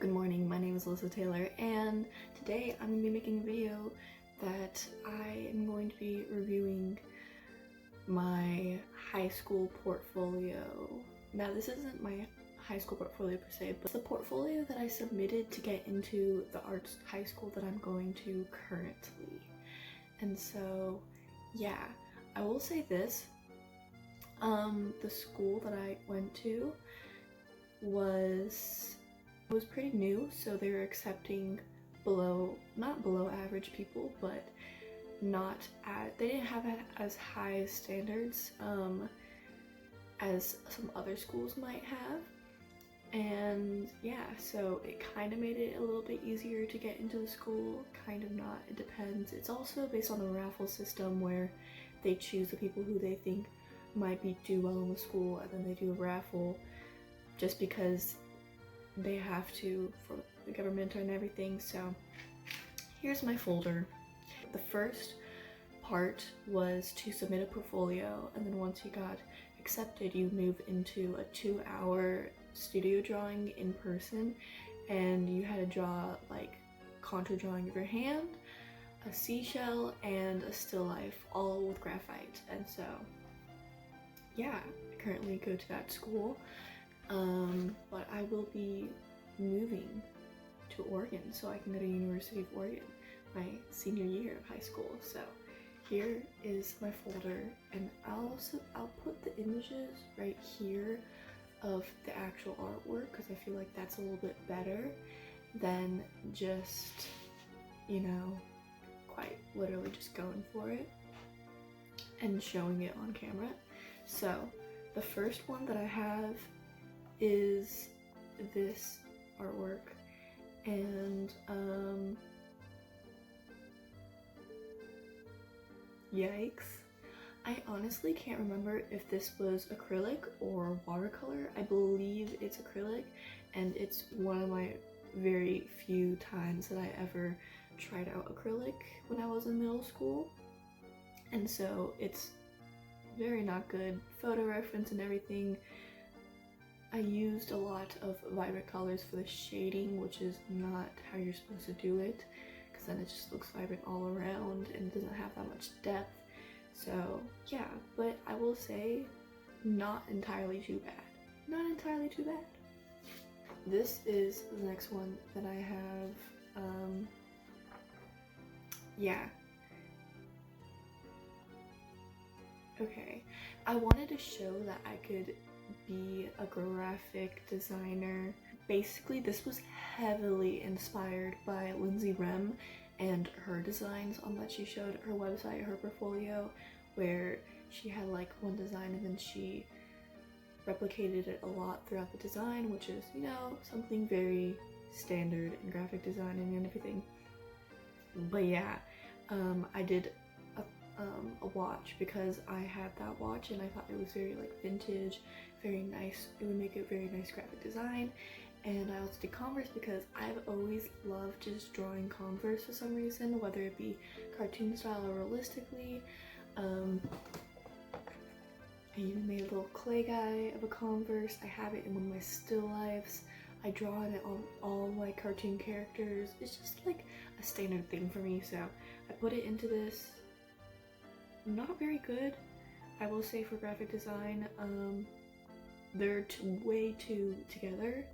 Good morning, my name is Alyssa Taylor, and today I'm going to be making a video that I am going to be reviewing my high school portfolio. Now, this isn't my high school portfolio per se, but it's the portfolio that I submitted to get into the arts high school that I'm going to currently. And so, yeah, I will say this, the school that I went to was pretty new, so they were accepting not below average people, but they didn't have as high standards as some other schools might have. And yeah, so it kind of made it a little bit easier to get into the school, kind of not, it depends. It's also based on the raffle system where they choose the people who they think might do well in the school, and then they do a raffle just because they have to for the government and everything. So here's my folder. The first part was to submit a portfolio, and then once you got accepted, you move into a 2-hour studio drawing in person, and you had to draw like contour drawing of your hand, a seashell, and a still life, all with graphite. And so yeah, I currently go to that school. But I will be moving to Oregon so I can go to University of Oregon my senior year of high school. So here is my folder, and I'll put the images right here of the actual artwork because I feel like that's a little bit better than just, you know, quite literally just going for it and showing it on camera. So the first one that I have is this artwork, and yikes. I honestly can't remember if this was acrylic or watercolor. I believe it's acrylic, and it's one of my very few times that I ever tried out acrylic when I was in middle school, and so it's very not good photo reference and everything. I used a lot of vibrant colors for the shading, which is not how you're supposed to do it, because then it just looks vibrant all around and doesn't have that much depth. So yeah, but I will say not entirely too bad. Not entirely too bad. This is the next one that I have. Yeah. Okay, I wanted to show that I could be a graphic designer. Basically, this was heavily inspired by Lindsay Rem and her designs on that she showed her website, her portfolio, where she had like one design and then she replicated it a lot throughout the design, which is, you know, something very standard in graphic designing and everything. But yeah, I did a watch because I had that watch and I thought it was very like vintage, very nice. It would make a very nice graphic design. And I also did Converse because I've always loved just drawing Converse for some reason, whether it be cartoon style or realistically. I even made a little clay guy of a Converse. I have it in one of my still lifes. I draw it on all my cartoon characters. It's just like a standard thing for me, so I put it into this. Not very good, I will say, for graphic design. They're way too together,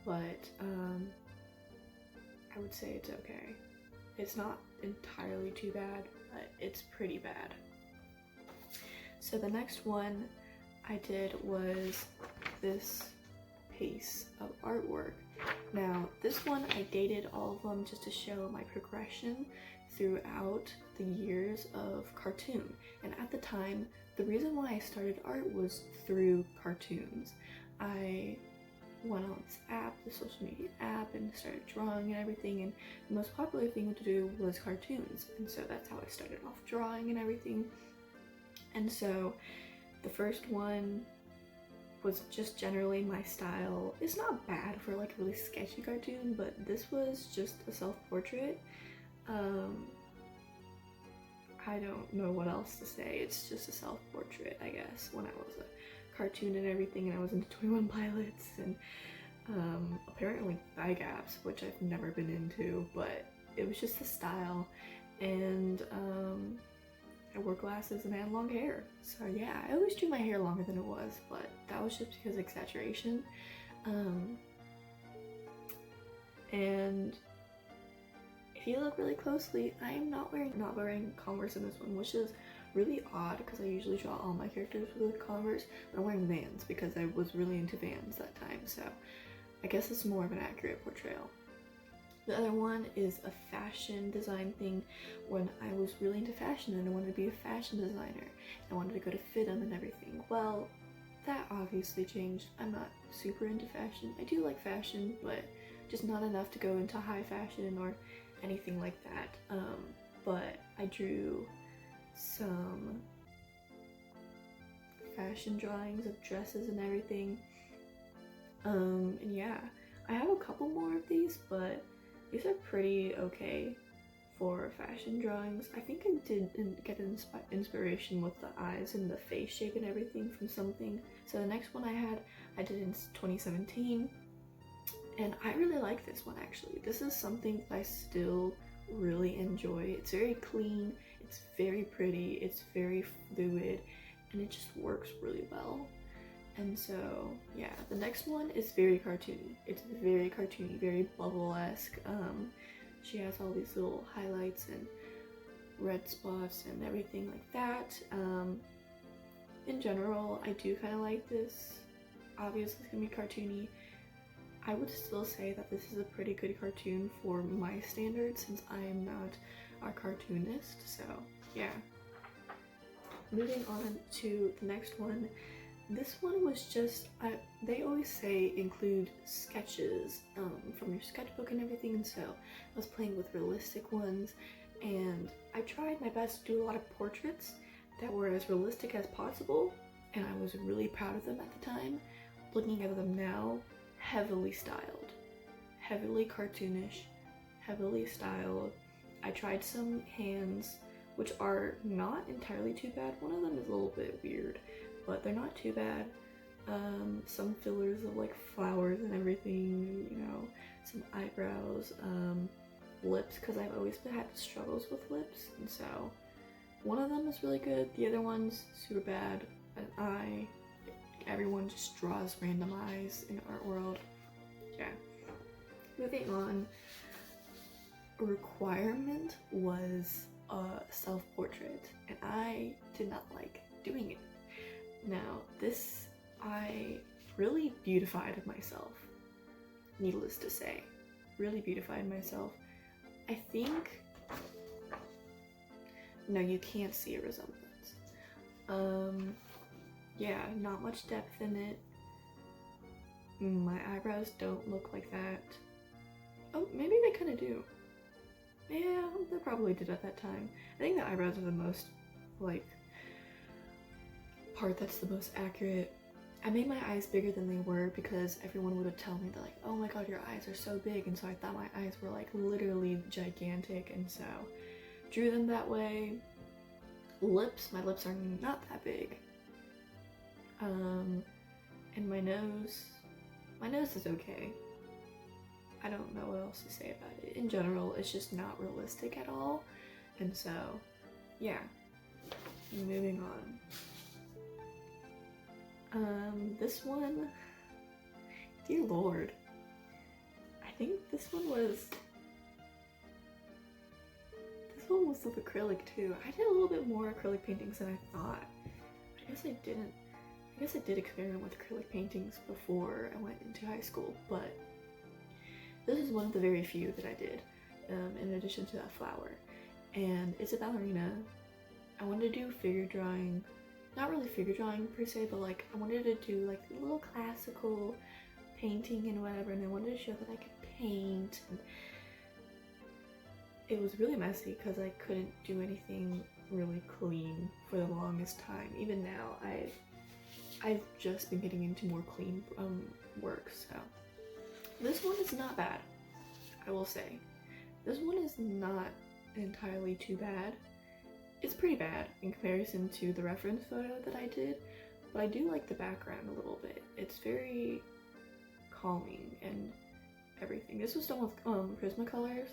but I would say it's okay. It's not entirely too bad, but it's pretty bad. So the next one I did was this piece of artwork. Now, this one I dated all of them just to show my progression throughout the years of cartoon. And at the time, the reason why I started art was through cartoons. I went on this app, the social media app, and started drawing and everything, and the most popular thing to do was cartoons, and so that's how I started off drawing and everything. And so the first one was just generally my style. It's not bad for like a really sketchy cartoon, but this was just a self-portrait. I don't know what else to say. It's just a self-portrait, I guess, when I was a cartoon and everything, and I was into 21 Pilots, and apparently thigh gaps, which I've never been into, but it was just the style. And I wore glasses and I had long hair. So yeah, I always do my hair longer than it was, but that was just because of exaggeration. And if you look really closely, I am not wearing Converse in this one, which is really odd because I usually draw all my characters with Converse, but I'm wearing Vans because I was really into Vans that time, so I guess it's more of an accurate portrayal. The other one is a fashion design thing. When I was really into fashion and I wanted to be a fashion designer, I wanted to go to FITM and everything. Well, that obviously changed. I'm not super into fashion. I do like fashion, but just not enough to go into high fashion or anything like that. But I drew some fashion drawings of dresses and everything. And yeah, I have a couple more of these, but these are pretty okay for fashion drawings. I think I did get inspiration with the eyes and the face shape and everything from something. So the next one I did in 2017. And I really like this one actually. This is something that I still really enjoy. It's very clean, it's very pretty, it's very fluid, and it just works really well. And so, yeah, the next one is very cartoony. It's very cartoony, very bubble-esque. She has all these little highlights and red spots and everything like that. In general, I do kind of like this. Obviously, it's gonna be cartoony. I would still say that this is a pretty good cartoon for my standards since I am not a cartoonist, so yeah. Moving on to the next one. This one was just, they always say include sketches from your sketchbook and everything, and so I was playing with realistic ones, and I tried my best to do a lot of portraits that were as realistic as possible, and I was really proud of them at the time. Looking at them now, heavily styled, heavily cartoonish, heavily styled. I tried some hands, which are not entirely too bad. One of them is a little bit weird, but they're not too bad. Some fillers of like flowers and everything, you know, some eyebrows, lips, because I've always had struggles with lips, and so one of them is really good, the other one's super bad. An eye, everyone just draws random eyes in art world. Yeah. Moving on, a requirement was a self-portrait, and I did not like doing it. Now, this, I really beautified myself, needless to say. Really beautified myself. I think, no, you can't see a resemblance. Yeah, not much depth in it. My eyebrows don't look like that. Oh, maybe they kind of do. Yeah, they probably did at that time. I think the eyebrows are the most, like, part that's the most accurate. I made my eyes bigger than they were because everyone would tell me, they're like, oh my god, your eyes are so big, and so I thought my eyes were like literally gigantic, and so drew them that way. Lips, my lips are not that big. And my nose is okay. I don't know what else to say about it. In general, it's just not realistic at all, and so yeah. Moving on. This one, dear lord, I think this one was with acrylic too. I did a little bit more acrylic paintings than I thought. I guess I did experiment with acrylic paintings before I went into high school, but this is one of the very few that I did, in addition to that flower. And it's a ballerina. I wanted to do figure drawing. Not really figure drawing per se, but like I wanted to do like a little classical painting and whatever, and I wanted to show that I could paint. And it was really messy because I couldn't do anything really clean for the longest time. Even now, I've just been getting into more clean work, so this one is not bad, I will say. This one is not entirely too bad. It's pretty bad in comparison to the reference photo that I did, but I do like the background a little bit. It's very calming and everything. This was done with Prismacolors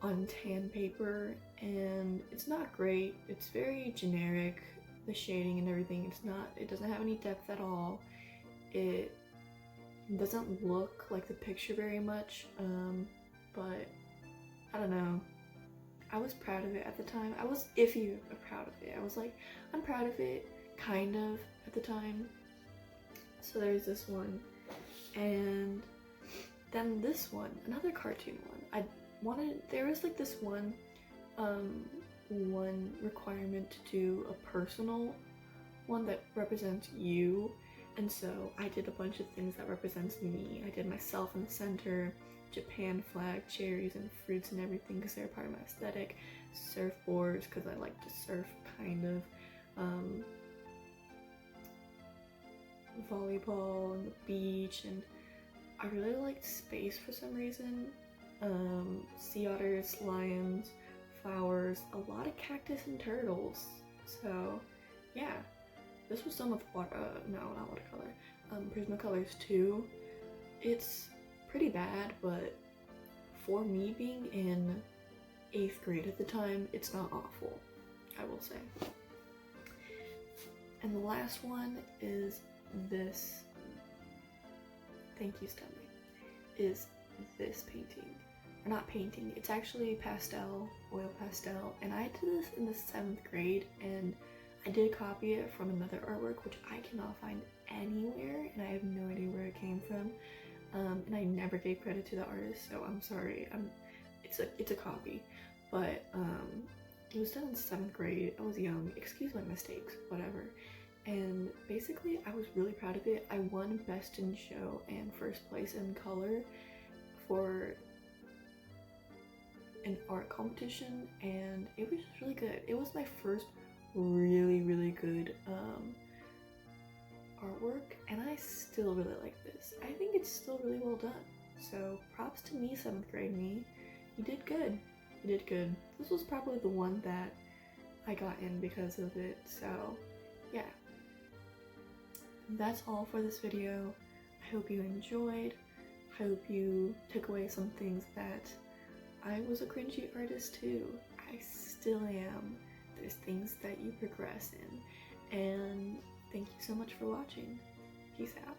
on tan paper, and it's not great. It's very generic, the shading and everything. It doesn't have any depth at all. It doesn't look like the picture very much, but I don't know. I was proud of it at the time. I was iffy proud of it. I was like, I'm proud of it, kind of, at the time. So there's this one, and then this one, another cartoon one. There was like this one requirement to do a personal one that represents you, and so I did a bunch of things that represents me. I did myself in the center, Japan flag, cherries and fruits and everything because they're part of my aesthetic, surfboards because I like to surf, kind of, volleyball and the beach, and I really liked space for some reason. Sea otters, lions, flowers, a lot of cactus and turtles. So yeah, this was done with not watercolor, Prismacolors too. It's pretty bad, but for me being in 8th grade at the time, it's not awful, I will say. And the last one is this, thank you Stanley, is this painting. Or not painting, it's actually pastel, oil pastel, and I did this in the 7th grade, and I did copy it from another artwork which I cannot find anywhere, and I have no idea where it came from, and I never gave credit to the artist, so I'm sorry. It's a copy, but it was done in 7th grade. I was young, excuse my mistakes, whatever. And basically I was really proud of it. I won best in show and first place in color for an art competition, and it was just really good. It was my first really good artwork, and I still really like this. I think it's still really well done. So props to me, 7th grade me. You did good. You did good. This was probably the one that I got in because of it. So yeah. That's all for this video. I hope you enjoyed. I hope you took away some things that I was a cringy artist too. I still am. There's things that you progress in. And thank you so much for watching. Peace out.